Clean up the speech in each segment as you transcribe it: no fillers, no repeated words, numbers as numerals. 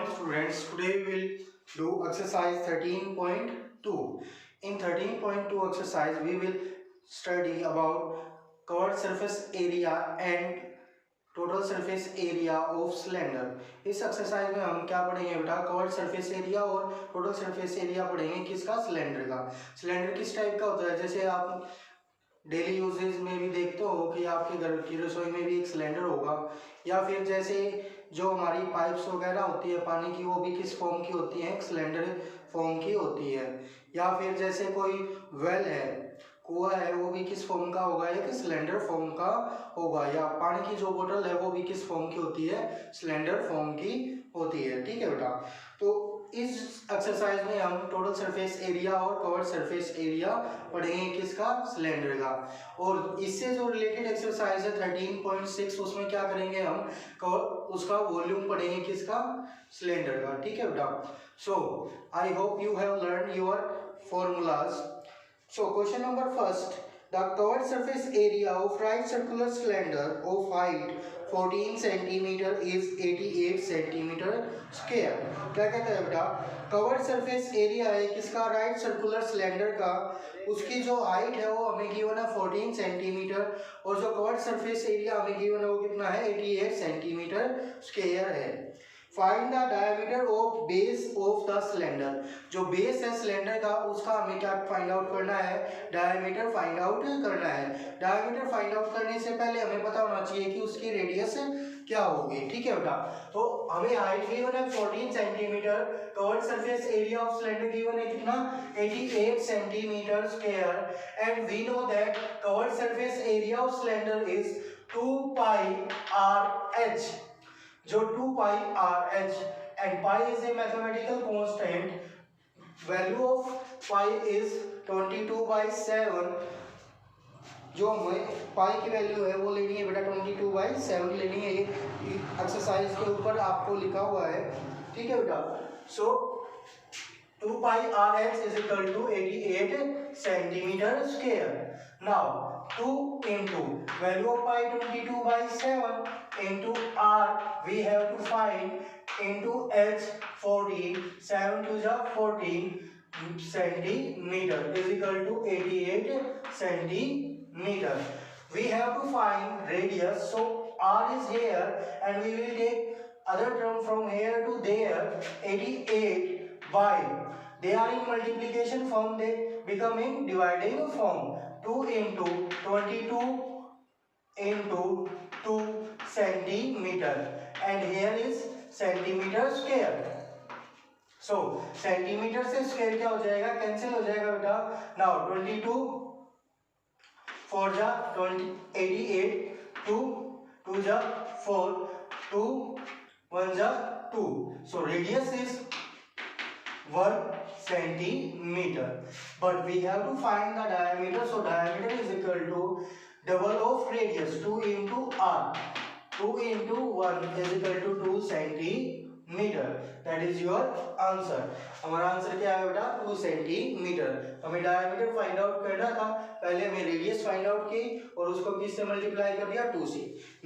morning students. Today we will do exercise 13.2. In 13.2 exercise we will study about covered surface area and total surface area of cylinder. इस exercise में हम क्या पढ़ेंगे बेटा, covered surface area और total surface area पढ़ेंगे किसका, cylinder का। सिलेंडर किस टाइप का होता है, जैसे आप डेली यूजेज में भी देखते हो कि आपके घर की रसोई में भी एक सिलेंडर होगा, या फिर जैसे जो हमारी पाइप्स वगैरह होती है पानी की, वो भी किस फॉर्म की होती है, एक सिलेंडर फॉर्म की होती है। या फिर जैसे कोई वेल है, कुआं है, वो भी किस फॉर्म का होगा, एक सिलेंडर फॉर्म का होगा। या पानी की जो बोतल है वो भी किस फॉर्म की होती है, सिलेंडर फॉर्म की होती है। ठीक है बेटा, तो इस एक्सरसाइज में हम टोटल सरफेस एरिया और कवर्ड सरफेस एरिया पढ़ेंगे किसका, सिलेंडर का। और इससे जो रिलेटेड एक्सरसाइज है 13.6, उसमें क्या करेंगे हम, उसका वॉल्यूम पढ़ेंगे किसका, सिलेंडर का। ठीक है बेटा, so I hope you have learn your formulas. So question number first, the covered surface area of right circular cylinder of height 14 centimeter is 88 centimeter square. क्या कहता है बेटा, कवर्ड सरफेस एरिया है किसका, राइट सर्कुलर सिलेंडर का, उसकी जो height है वो हमें गिवन है 14 सेंटीमीटर, और जो कवर्ड सरफेस एरिया हमें गिवन है वो कितना है, 88 सेंटीमीटर स्क्वायर है। Find the diameter of base of the cylinder, जो बेस है सिलेंडर का उसका हमें क्या फाइंड आउट करना है, डायमीटर फाइंड आउट करना है। डायमीटर फाइंड आउट करने से पहले हमें पता होना चाहिए कि उसकी रेडियस क्या होगी। ठीक है बेटा, तो हमें हाइट गिवन है 14 centimetre, covered surface area of cylinder given है कितना, 88 centimetre square, and we know that covered surface area of cylinder is 2 pi r h, जो 2 pi r h, and pi is a mathematical constant, value of pi is 22/7, जो हमें पाई की value है वो लेनी है बेटा 22/7 लेनी है। ये एक्सरसाइज के ऊपर आपको लिखा हुआ है। ठीक है बेटा, so 2 pi r h is equal to 88 centimetre square. Now 2 into value of pi 22/7 into r we have to find into h 14, 7 to the 14 centimeter is equal to 88 centimeter. We have to find radius, so r is here and we will take other term from here to there, 88 by, they are in multiplication form, they become in dividing form, 2 into 22 into 2 centimeter, and here is centimeter square. So centimeter से square क्या हो जाएगा, cancel हो जाएगा बेटा। Now 22 4 जा 88, 2 जा 4, 2 1 जा 2, so radius is 1 centimeter, but we have to find the diameter, so diameter is equal to double of radius, 2 into r, 2 into 1 is equal to 2 centimeter, that is your answer। हमारा answer क्या है बेटा, 2 centimetre. हमें diameter find out करना था, पहले हमें radius find out की और उसको किससे मल्टीप्लाई कर दिया, 2 से।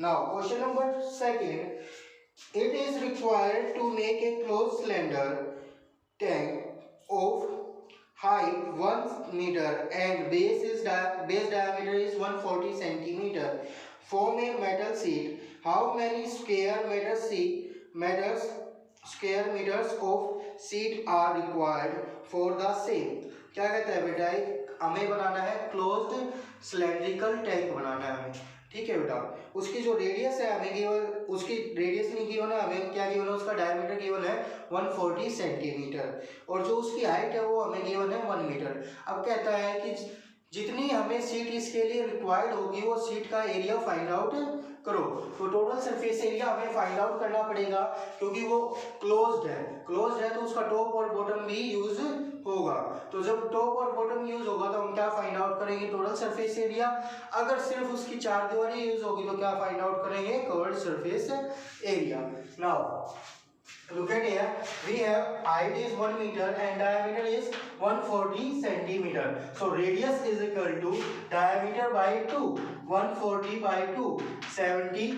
Now question number second, it is required to make a closed cylinder tank of height 1 meter and base diameter is 140 centimeter form a metal sheet. How many square meters of sheet are required for the same? क्या कहता है बेटा, एक हमें बनाना है closed cylindrical tank बनाना है हमें। ठीक है बेटा, उसकी जो रेडियस है हमें गिवन, उसकी रेडियस नहीं गिवन है, हमें क्या गिवन है, उसका डायमीटर गिवन है 140 सेंटीमीटर, और जो उसकी हाइट है वो हमें गिवन है 1 मीटर। अब कहता है कि जितनी हमें सीट इसके लिए रिक्वायर्ड होगी वो सीट का एरिया फाइंड आउट करो। तो टोटल सरफेस एरिया हमें फाइंड आउट करना पड़ेगा, क्योंकि वो क्लोज्ड है तो उसका टॉप और बॉटम भी यूज होगा। तो जब टॉप और बॉटम यूज होगा तो हम क्या फाइंड आउट करेंगे, टोटल सरफेस एरिया। अगर सिर्फ उसकी 4 दीवारें यूज होगी तो क्या फाइंड आउट करेंगे, covered surface area. Now look at here, we have height is 1 meter and diameter is 140 centimeter, so radius is equal to diameter by 2, 140 by 2, 70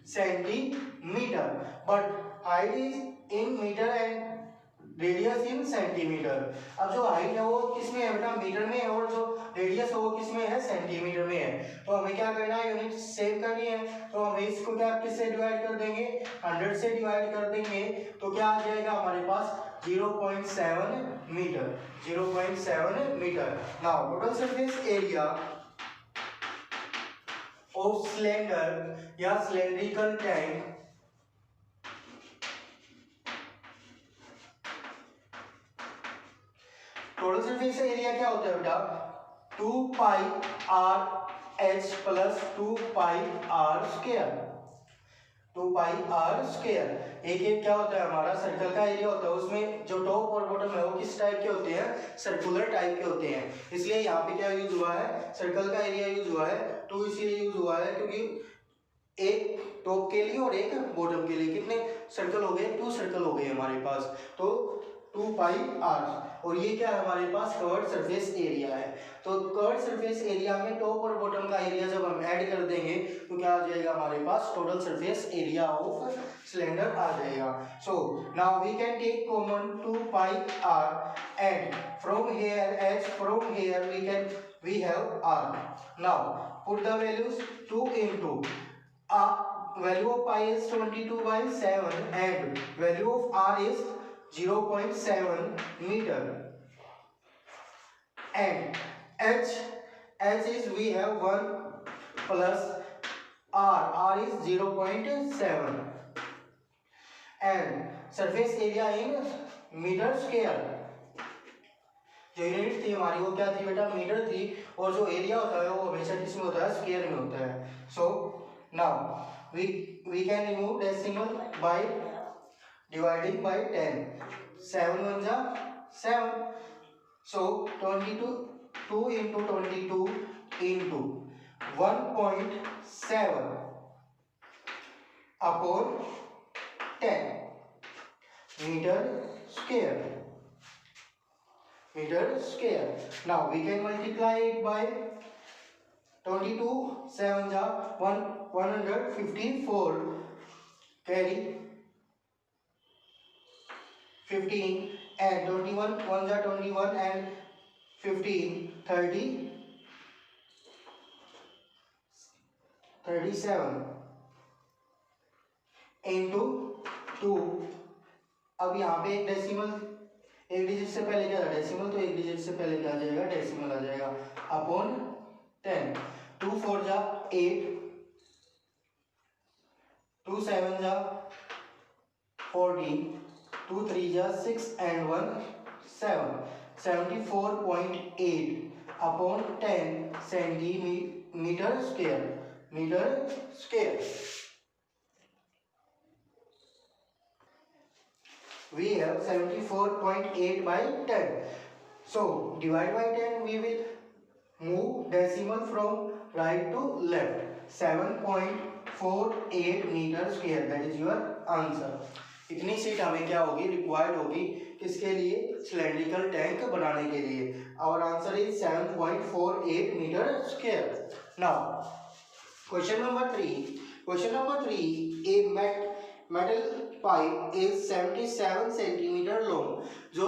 centimeter, but height is in metre and radius in centimetre. अब जो height है वो किस में है बेटा, metre में है, और जो रेडियस है वो किस में है, सेंटीमीटर में है। तो हमें क्या करना है, यूनिट सेव करनी है। तो हम इसको क्या किससे डिवाइड कर देंगे, 100 से डिवाइड कर देंगे। तो क्या आ जाएगा हमारे पास 0.7 metre, 0.7 metre. Now total surface area of cylinder या cylindrical tank total surface area क्या होता है बेटा, 2 pi r h plus 2 pi r square, 2 pi r square. एक एक क्या होता है हमारा सर्कल का एरिया होता है, उसमें जो टॉप और बॉटम है वो किस टाइप के होते हैं, सर्कुलर टाइप के होते हैं। इसलिए यहाँ पे क्या यूज हुआ है, सर्कल का एरिया यूज हुआ है। 2 इसलिए यूज हुआ है क्योंकि एक टॉप के लिए और एक बॉटम के लिए कितने सर्कल हो गए, 2 सर्कल हो गए हमारे पास। तो 2 पाई आर, और ये क्या है हमारे पास, कवर्ड सरफेस एरिया है। तो कवर्ड सरफेस एरिया में टॉप और बॉटम का एरिया जब हम ऐड कर देंगे तो क्या आ जाएगा हमारे पास, total surface area of cylinder आ जाएगा। So now we can take common 2 pi R and from here as from here we have R. Now put the values 2 into value of pi is 22/7 and value of r is 0.7 meter, and h is we have 1 plus r is 0.7 and surface area in meter square। जो unit थी हमारी वो क्या थी बेटा, metre थी, और जो एरिया होता है वो हमेशा किस में होता है, स्क्वायर में होता है। So now we can remove decimal by dividing by 10, 7 1 जा 7, so 2 into 22 into 1.7 upon 10 meter square, meter square। Now we can multiply it by 22 7 जा 154, carry 15 and 21 1 जा 21 and 15 37 into 2। अब यहाँ पे एक डेसिमल, एक डिजिट से पहले क्या था डेसिमल, तो एक डिजिट से पहले क्या आ जाएगा, डेसिमल आ जाएगा, अपॉन 10। 2 4 जा 8, 2 7 जा 14, 2 3 जा 6 and 1 7, 74.8 upon 10 centimetre square, metre square. We have 74.8 by 10. So divide by 10, we will move decimal from right to left. 7.48 meter square, that is your answer। इतनी सीट हमें क्या होगी, रिक्वायर्ड होगी, किसके लिए, सिलेंड्रिकल टैंक बनाने के लिए। और answer is 7.48 metre square. Now question number 3, a metal pipe is 77 centimetre long. जो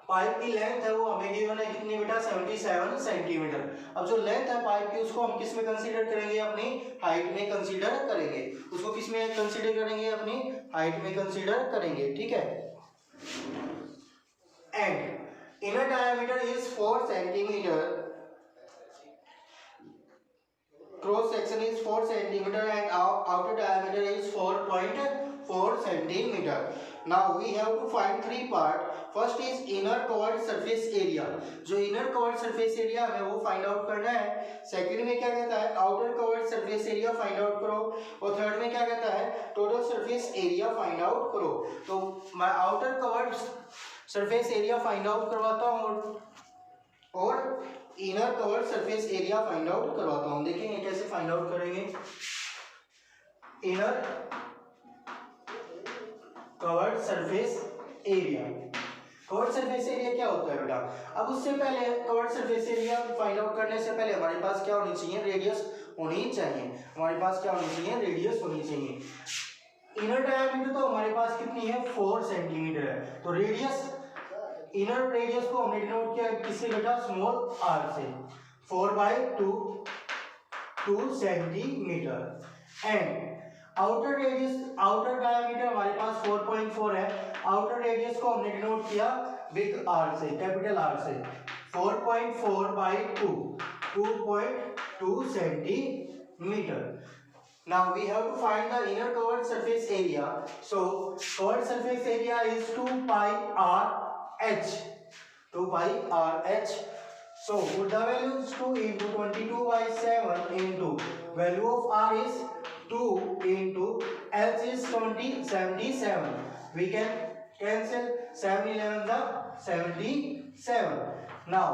पाइप की लेंथ है वो हमें गिवन है कितनी बेटा, 77 सेंटीमीटर। अब जो लेंथ है पाइप की उसको हम किस में कंसीडर करेंगे, अपनी हाइट में कंसीडर करेंगे। उसको किस में कंसीडर करेंगे, अपनी हाइट में कंसीडर करेंगे, ठीक है। And inner diameter is 4 centimetre, cross section is 4 centimeter and outer diameter is 4.4 centimeter. Now we have to find 3 part. First is inner covered surface area, जो inner covered surface area है वो find out करना है। Second में क्या कहता है, outer covered surface area find out करो, और थर्ड में क्या कहता है, total surface area find out करो। तो मैं outer covered surface area find out करवाता हूँ और inner covered surface area find out करवाता हूं। देखेंगे कैसे फाइंड आउट करेंगे। Inner covered surface area, covered surface area क्या होता है बेटा, अब उससे पहले covered surface area find out करने से पहले हमारे पास क्या होनी चाहिए, रेडियस होनी चाहिए। हमारे पास क्या होनी चाहिए, रेडियस होनी चाहिए। इनर डायमीटर तो हमारे पास कितनी है 4 सेंटीमीटर है, तो रेडियस इनर रेडियस को हमने डिनोट किया किससे बेटा स्मॉल r से 4/2 सेंटीमीटर एंड आउटर डायमीटर हमारे पास 4.4 है, आउटर रेडियस को हमने डिनोट किया बिग R से कैपिटल R से 4.4/2 2.2 centimetre. Now we have to find the inner covered surface area. So covered surface area is 2 pi r h. 2 pi r h. So put the values 2 into 22/7 into value of r is 2 into h is 77. We can cancel 7 11 the 77. Now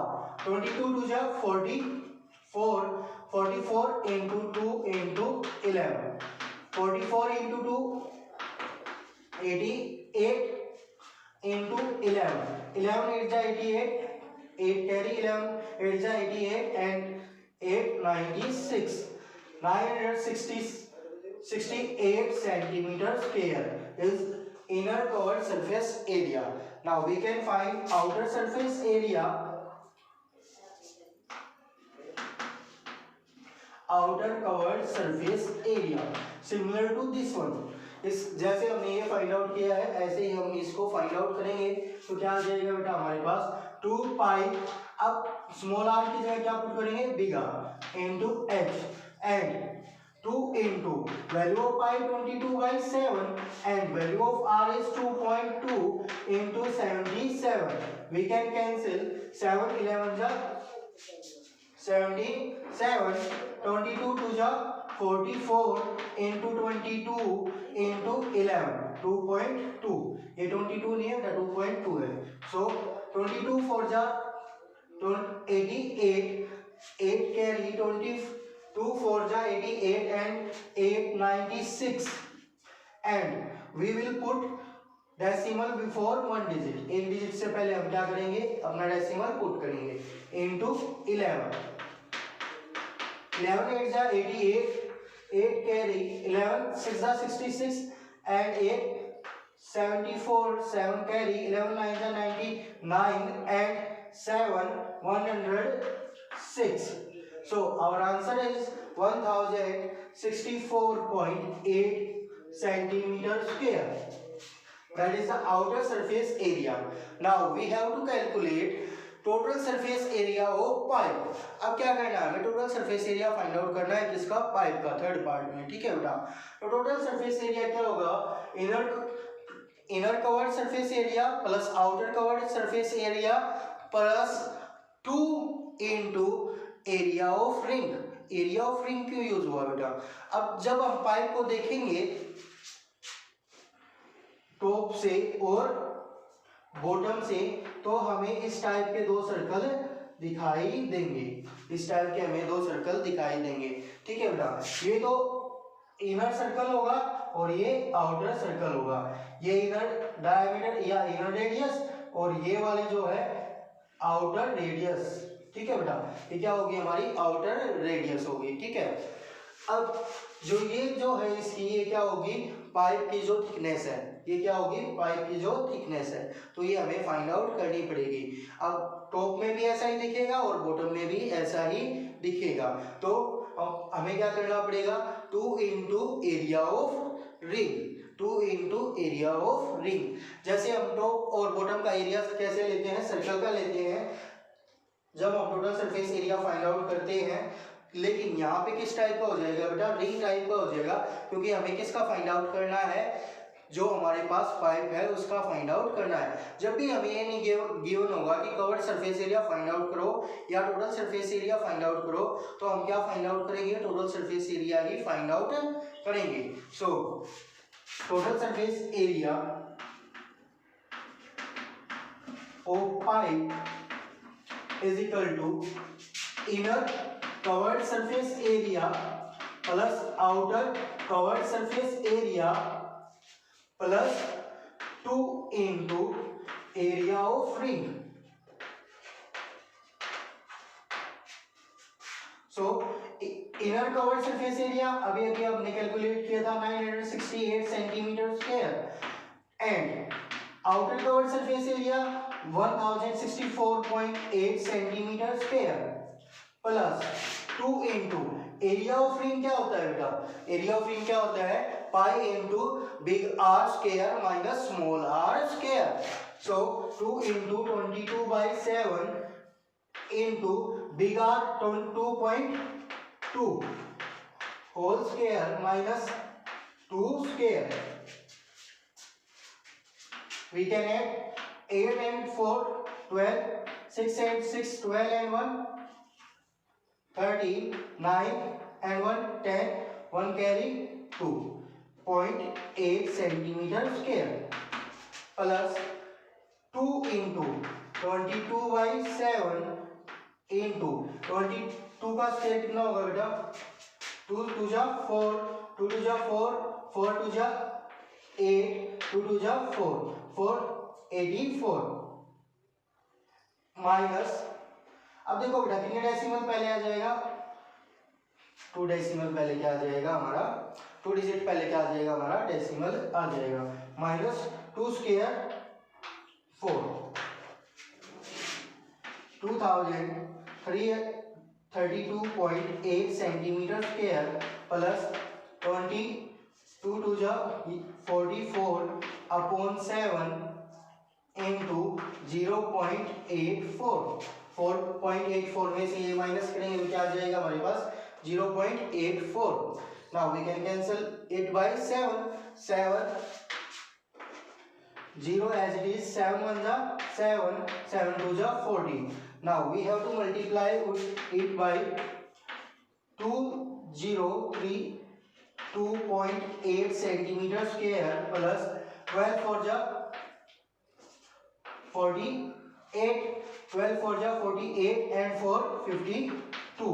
22 to the 44. 44 into 2 into 11. 44 into 2 88 into 11. 11 8 ja 88. 8 carry 11 8 ja 88 and 8 96. 968 centimeter square is inner covered surface area. Now we can find outer surface area. Outer covered surface area similar to this one. इस जैसे हमने ये find out किया है ऐसे ही हम इसको find out करेंगे. तो क्या आ जाएगा बेटा हमारे पास 2 पाई, अब स्मॉल r की जगह क्या पुट करेंगे big r into h and 2 into value of pi 22/7 and value of r is 2.2 into 77. We can cancel 7 11 ja 77. 22 to the 44 into 22 into 11 2.2. ये 22 नहीं है 2.2 है. So 22 for the 88 8 carry 22 for the 88 and 896 and we will put decimal before 1 digit. एक digit से पहले हम क्या करेंगे अपना डेसिमल पुट करेंगे इनटू 11. 11 8 जा 88 8 carry 11 6 जा 66 and 8 74 7 carry 11 9 जा 99 and 7 106. So our answer is 1064.8 centimeter square. That is the outer surface area. Now we have to calculate total surface area of pipe. अब क्या करना है हमें total surface area find out करना है किसका पाइप का थर्ड पार्ट में. ठीक है बेटा. तो टोटल सरफेस एरिया क्या होगा inner covered surface area plus outer covered surface area plus 2 into area of ring. Area of ring क्यों यूज हुआ बेटा. अब जब हम पाइप को देखेंगे टॉप से और बॉटम से तो हमें इस टाइप के दो सर्कल दिखाई देंगे. इस टाइप के हमें दो सर्कल दिखाई देंगे. ठीक है बेटा. ये तो इनर सर्कल होगा और ये आउटर सर्कल होगा. ये इनर डायमीटर या इनर रेडियस और ये वाली जो है आउटर रेडियस. ठीक है बेटा. ये क्या होगी हमारी आउटर रेडियस होगी. ठीक है. अब जो ये जो है इसकी ये क्या होगी पाइप की जो थिकनेस है. ये क्या होगी पाइप की जो थिकनेस है. तो ये हमें फाइंड आउट करनी पड़ेगी. अब टॉप में भी ऐसा ही दिखेगा और बॉटम में भी ऐसा ही दिखेगा. तो हमें क्या करना पड़ेगा 2 into area of ring. 2 into area of ring. जैसे हम टॉप और बॉटम का एरिया कैसे लेते हैं सर्कल का लेते हैं जब हम total surface area find out करते हैं. लेकिन यहाँ पे किस टाइप का हो जाएगा बेटा रिंग टाइप का हो जाएगा क्योंकि हमें किसका फाइंड आउट करना है जो हमारे पास पाइप है उसका फाइंड आउट करना है. जब भी हमें ये नहीं गिवन होगा कि covered surface area find out करो या total surface area find out करो तो हम क्या फाइंड आउट करेंगे टोटल सरफेस एरिया ही फाइंड आउट करेंगे. So total surface area of pipe is equal to inner covered surface area plus outer covered surface area plus 2 into area of ring. So inner covered surface area अभी अभी आपने calculate किया था 968 centimetre square and outer covered surface area 1064.8 centimetre square plus 2 into area of ring क्या होता है बेटा, area of ring क्या होता है pi into big R square minus small R square. So 2 into 22/7 into big R 2.2 whole square minus 2 square. We can add 8 and 4 12, 6 and 6 12 and 1 13, 9 and 1 10, 1 carry 2.8 centimeter square plus 2 into 22/7 into 22 का square कितना होगा बेटा 2 2 जा 4 2 2 जा 4 4 2 जा 8 2 2 जा 4 484 minus. अब देखो बेटा कितने डेसिमल पहले आ जाएगा 2 डेसिमल पहले क्या आ जाएगा हमारा 2 डिजिट पहले क्या आ जाएगा हमारा डेसिमल आ जाएगा minus 2 square 4 2332.8 centimetre square plus 20 2 2 जा 44 अपॉन 7 इंटू 0.84 4.84 में से ये माइनस करेंगे तो क्या आ जाएगा हमारे पास 0.84. Now we can cancel 8/7 7 0 as it is 7 1 जा 7 7 2 जा 40. Now we have to multiply it by 2032.8 centimeter square plus 12 4 जा 48 12 4 ja 48 and 4 52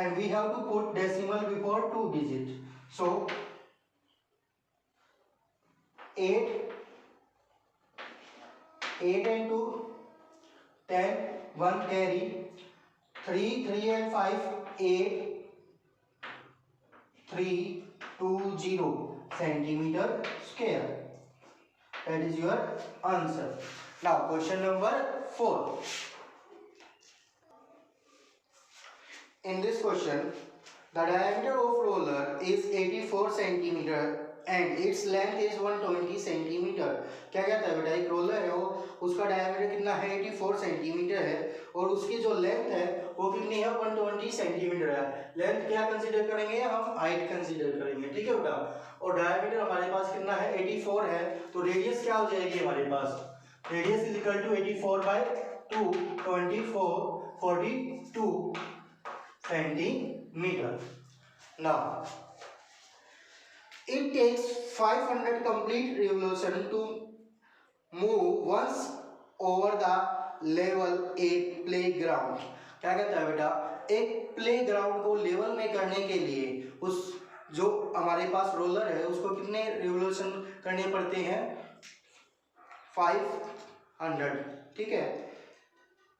and we have to put decimal before 2 digit. So 8 and 2 10 1 carry 3 3 and 5 8 320 centimeter square. That is your answer. Now question number 4. In this question, the diameter of roller is 84 centimeter and its length is 120 centimeter. क्या कहता है बेटा एक roller है वो उसका diameter कितना है 84 सेंटीमीटर है और उसकी जो लेंथ है वो कितनी है 120 सेंटीमीटर है. लेंथ क्या कंसीडर करेंगे हम हाइट कंसीडर करेंगे ठीक है बेटा. और डायमीटर हमारे पास कितना है 84 है तो रेडियस क्या हो जाएगी हमारे पास radius is equal to 84/2 24 42 centimeter. Now it takes 500 complete revolution to move once over the level a playground. क्या कहता है बेटा एक प्लेग्राउंड को लेवल में करने के लिए उस जो हमारे पास रोलर है उसको कितने रिवोल्यूशन करने पड़ते हैं 500 ठीक है.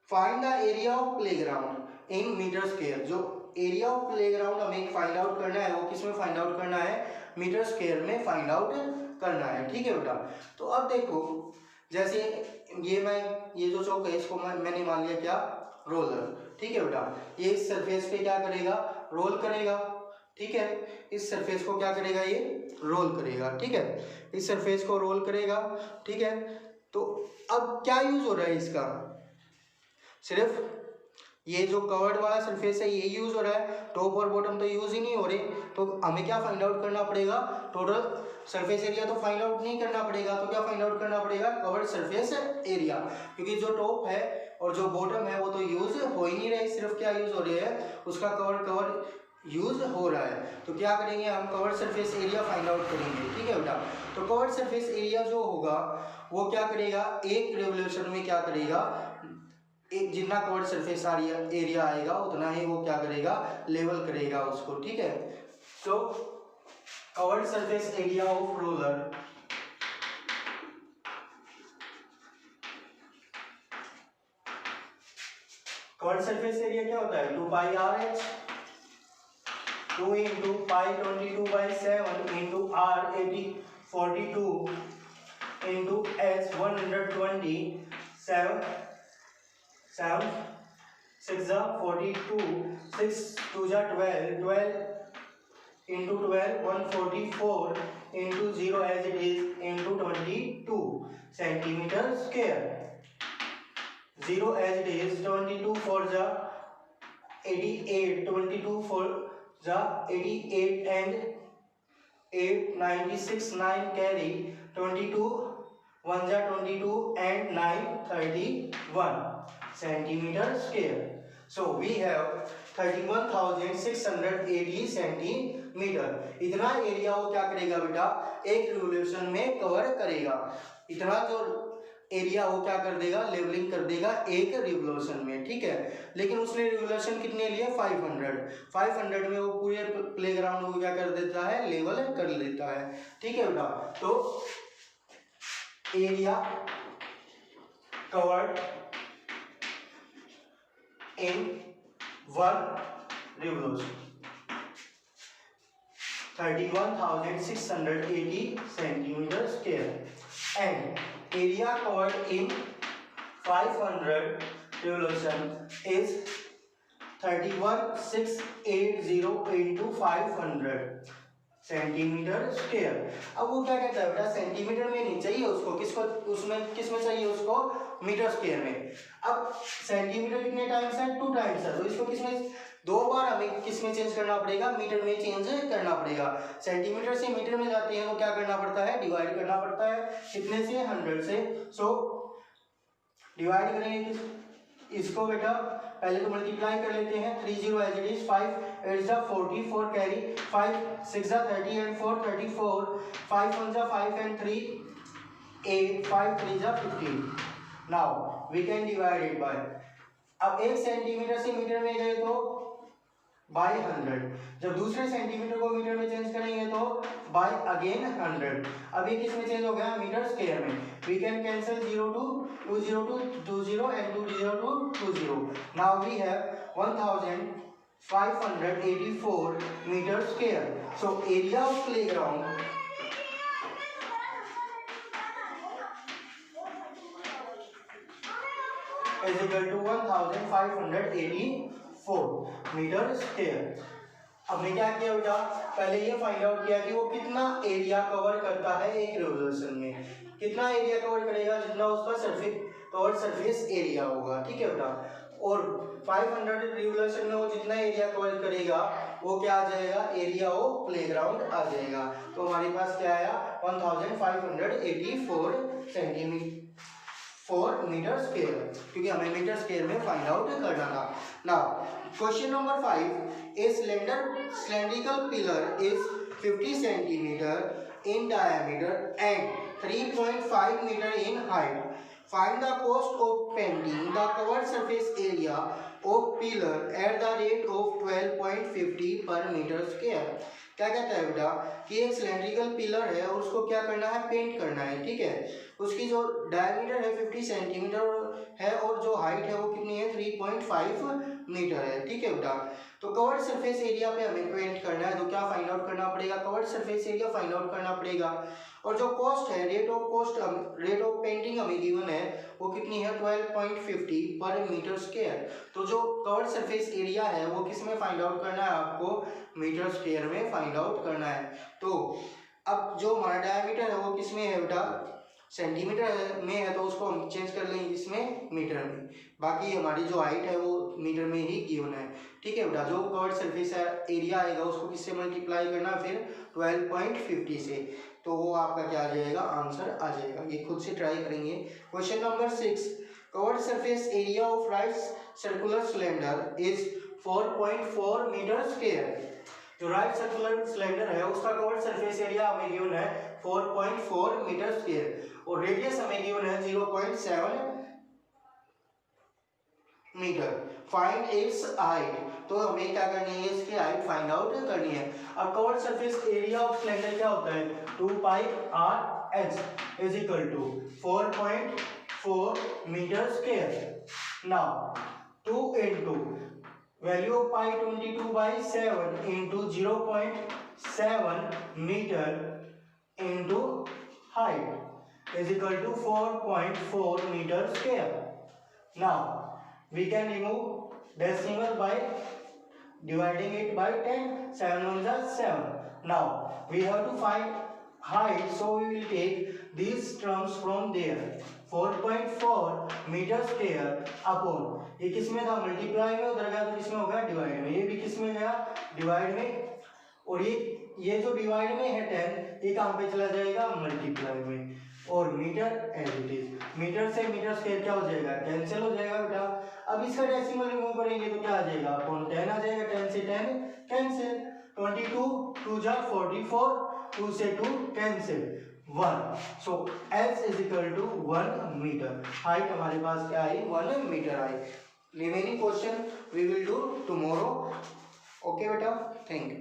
Find the area of playground in metre square. जो एरिया ऑफ प्लेग्राउंड हमें फाइंड आउट करना है वो किस में फाइंड आउट करना है मीटर स्क्वायर में फाइंड आउट करना है ठीक है बेटा. तो अब देखो जैसे ये जो चौक है इसको मैंने मान लिया क्या रोलर ठीक है बेटा. ये इस सरफेस पे क्या करेगा रोल करेगा ठीक है. इस सरफेस को क्या करेगा ये रोल करेगा ठीक है. इस सरफेस को रोल करेगा ठीक है. तो अब क्या यूज हो रहा है इसका सिर्फ ये जो कवर्ड वाला सरफेस है ये यूज हो रहा है टॉप और बॉटम तो यूज ही नहीं हो रहे. तो हमें क्या फाइंड आउट करना पड़ेगा टोटल सरफेस एरिया तो फाइंड आउट नहीं करना पड़ेगा. तो क्या फाइंड आउट करना पड़ेगा कवर्ड सरफेस एरिया क्योंकि जो टॉप है और जो बॉटम है वो तो यूज हो ही नहीं रहे सिर्फ क्या यूज हो रही है उसका कवर यूज हो रहा है. तो क्या करेंगे हम covered surface area find out करेंगे ठीक है बेटा. तो कवर्ड सरफेस एरिया जो होगा वो क्या करेगा एक रिवोल्यूशन में क्या करेगा एक जितना कवर्ड सरफेस एरिया आएगा उतना ही वो क्या करेगा लेवल करेगा उसको ठीक है. So covered surface area of roller covered surface area क्या होता है 2πRH 2 into pi 22 by 7 into r 42 into s 120 7 7 6 42 6 2 12 12 into 12 144 into 0 as it is into 22 centimeter square. 0 as it is 22 for the 88 22 for the 88 and 8 96 9 carry 22 1 जा 22 and 9 31 centimeter square. So we have 31,680 centimetre. इतना area वो क्या करेगा बेटा, एक revolution में cover करेगा. इतना जो एरिया वो क्या कर देगा, लेवलिंग कर देगा एक रिवोल्यूशन में. ठीक है, लेकिन उसने रिवोल्यूशन कितने लिए, 500 में वो पूरे प्लेग्राउंड को क्या कर देता है, लेवल कर लेता है. ठीक है बेटा, तो area covered in one revolution 31,680 centimeter square and area covered in 500 revolution is 31,680 into 500 centimetre square. अब वो क्या कहता है बेटा, सेंटीमीटर में नहीं चाहिए उसको, किसको उसमें किसमें चाहिए उसको, मीटर स्क्वायर में. अब सेंटीमीटर कितने टाइम्स है, 2 टाइम्स है, तो इसको किसमें 2 बार हमें किसमें चेंज करना पड़ेगा, मीटर में चेंज करना पड़ेगा. सेंटीमीटर से मीटर में जाते हैं तो क्या करना पड़ता है, डिवाइड करना पड़ता है. कितने से, 100 से. सो डिवाइड करेंगे इसको बेटा, पहले तो मल्टीप्लाई कर लेते हैं. 30 एज इट इज, 5 8 जा 44 कैरी, 5 6 जा 30 and 4 34, 5 1 जा 5 and 3 8, 5 3 जा 15. Now we can divide it by, अब 1 सेंटीमीटर से मीटर में गए तो बाय 100, जब दूसरे सेंटीमीटर को मीटर में चेंज करेंगे तो बाय अगेन 100. अब ये किस में चेंज हो गया, मीटर स्क्वायर में. We can cancel 0 to 20 to 20 and 20 to 20. Now we have 1584 metre square. So area of playground is equal to 1584 metre square. अब मैं क्या किया बेटा, पहले ये फाइंड आउट किया कि वो कितना एरिया कवर करता है एक रिवोल्यूशन में. कितना एरिया कवर करेगा, जितना उसका सरफेस कवर सरफेस एरिया होगा. ठीक है बेटा, और 500 रिवोल्यूशन में वो जितना एरिया कवर करेगा वो क्या आ जाएगा, एरिया ऑफ प्लेग्राउंड आ जाएगा. तो हमारे पास क्या आया, 1584 सेंटीमीटर 4 मीटर स्क्वायर, क्योंकि हमें मीटर स्क्वायर में फाइंड आउट करना था. Now question number 5, A cylindrical pillar is 50 centimeter in diameter and 3.5 meter in height. Find the cost of painting the covered surface area of pillar at the rate of 12.50 per meter square. क्या कहता है बेटा कि एक cylindrical pillar है और उसको क्या करना है, पेंट करना है. ठीक है, उसकी जो डायमीटर है 50 सेंटीमीटर है और जो हाइट है वो कितनी है, 3.5 मीटर है. ठीक है बेटा, तो कवर्ड सरफेस एरिया पे हमें पेंट करना है, तो क्या फाइंड आउट करना पड़ेगा, covered surface area find out करना पड़ेगा. और जो कॉस्ट है, रेट ऑफ पेंटिंग हमें गिवन है वो कितनी है, 12.50 पर मीटर स्क्वायर. तो जो कवर्ड सरफेस एरिया है वो किस में फाइंड आउट करना है, आपको मीटर स्क्वायर में फाइंड आउट करना है. तो अब जो हमारा डायमीटर है वो किस में है बेटा, सेंटीमीटर में है, तो उसको हम चेंज कर लेंगे इसमें मीटर में. बाकी हमारी जो हाइट है वो मीटर में ही गिवन है. ठीक है बेटा, जो कवर्ड सरफेस एरिया आएगा उसको किससे मल्टीप्लाई करना, फिर 12.50 से, तो वो आपका क्या आ जाएगा, आंसर आ जाएगा. ये खुद से ट्राई करेंगे. Question number 6, covered surface area of right circular cylinder is 4.4 metre square. जो राइट सर्कुलर सिलेंडर है उसका कवर्ड सरफेस एरिया हमें गिवन है 4.4 मीटर स्क्वायर और रेडियस हमें गिवन है 0.7 मीटर. फाइंड इट्स हाइट, तो हमें क्या करनी है, इसकी हाइट फाइंड आउट करनी है. अब covered surface area of cylinder क्या होता है, 2 pi r h is equal to 4.4 metre square. Now 2 into value of pi 22/7 into 0.7 meter into height is equal to 4.4 meter square. Now we can remove decimal by dividing it by 10. 7 ones are 7. Now we have to find height, so we will take these terms from there. 4.4 metre square upon ये किस में था, multiply में, उधर गया तो किस में होगा, डिवाइड में. ये भी किस में गया, डिवाइड में. और ये जो डिवाइड में है 10, ये कहाँ पे चला जाएगा, मल्टीप्लाई में. और metre as it is, metre से मीटर स्क्वायर क्या हो जाएगा, कैंसिल हो जाएगा बेटा. अब इसका डेसिमल रिमूव करेंगे तो क्या आ जाएगा, अपॉन 10 आ जाएगा. 10 से 10 कैंसिल. 22 2 जा 44, 2 से 2 cancel, 1. So S is equal to 1 metre. Height हमारे पास क्या आई, 1 मीटर आई. Remaining question we will do tomorrow. Okay बेटा, थैंक यू.